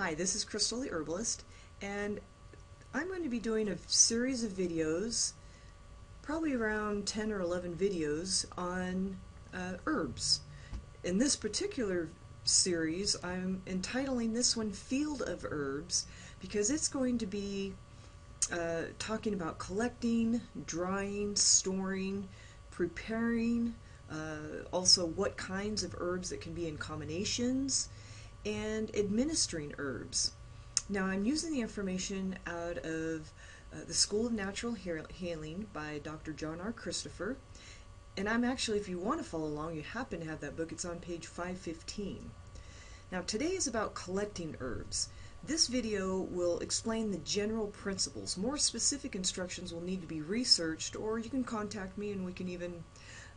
Hi, this is Crystal the Herbalist, and I'm going to be doing a series of videos, probably around 10 or 11 videos on herbs. In this particular series, I'm entitling this one Field of Herbs because it's going to be talking about collecting, drying, storing, preparing, also what kinds of herbs that can be in combinations, and administering herbs. Now, I'm using the information out of the School of Natural Healing by Dr. John R. Christopher. And I'm actually, if you want to follow along, you happen to have that book, it's on page 515. Now, today is about collecting herbs. This video will explain the general principles. More specific instructions will need to be researched, or you can contact me and we can even,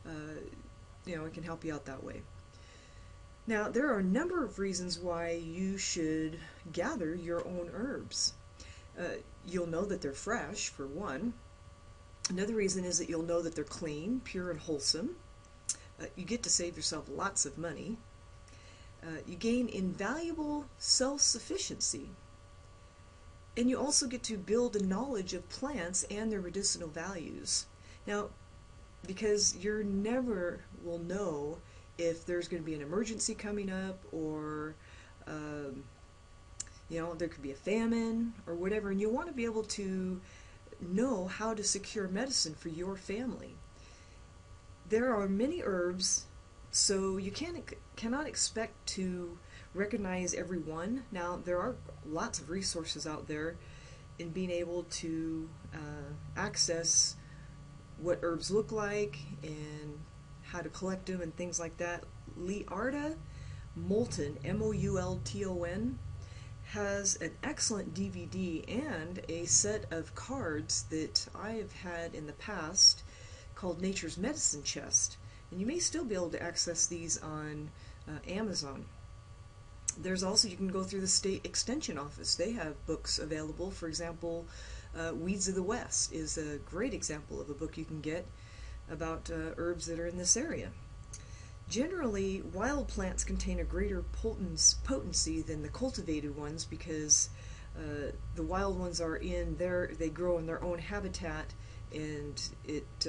I can help you out that way. Now, there are a number of reasons why you should gather your own herbs. You'll know that they're fresh, for one. Another reason is that you'll know that they're clean, pure, and wholesome. You get to save yourself lots of money. You gain invaluable self-sufficiency. And you also get to build a knowledge of plants and their medicinal values. Now, because you never will know if there's going to be an emergency coming up, or there could be a famine or whatever, and you want to be able to know how to secure medicine for your family. There are many herbs, so you cannot expect to recognize every one. Now, there are lots of resources out there in being able to access what herbs look like and how to collect them and things like that. Liarda Moulton, M-O-U-L-T-O-N, has an excellent DVD and a set of cards that I have had in the past called Nature's Medicine Chest, and you may still be able to access these on Amazon. There's also, you can go through the state extension office. They have books available. For example, Weeds of the West is a great example of a book you can get about herbs that are in this area. Generally, wild plants contain a greater potency than the cultivated ones because the wild ones are they grow in their own habitat, and it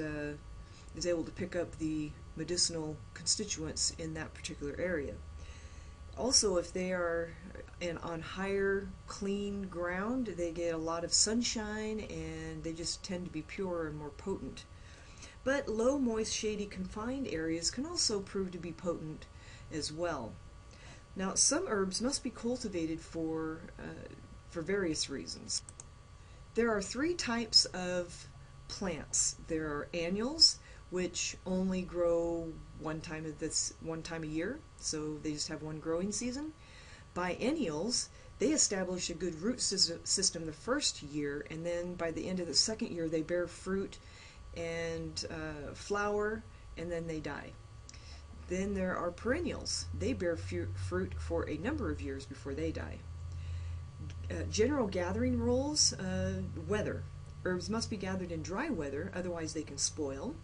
is able to pick up the medicinal constituents in that particular area. Also, if they are on higher, clean ground, they get a lot of sunshine and they just tend to be purer and more potent. But low, moist, shady, confined areas can also prove to be potent as well. Now, some herbs must be cultivated for various reasons. There are three types of plants. There are annuals, which only grow one time a year, so they just have one growing season. Biennials, they establish a good root system the first year, and then by the end of the second year they bear fruit and flower, and then they die. Then there are perennials. They bear fruit for a number of years before they die. General gathering rules, weather. Herbs must be gathered in dry weather, otherwise they can spoil.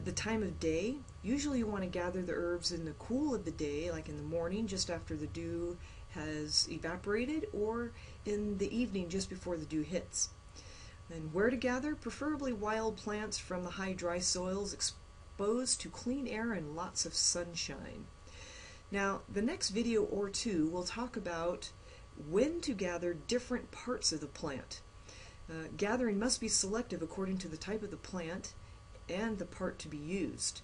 The time of day, usually you want to gather the herbs in the cool of the day, like in the morning just after the dew has evaporated, or in the evening just before the dew hits. And where to gather? Preferably wild plants from the high dry soils exposed to clean air and lots of sunshine. Now, the next video or two will talk about when to gather different parts of the plant. Gathering must be selective according to the type of the plant and the part to be used.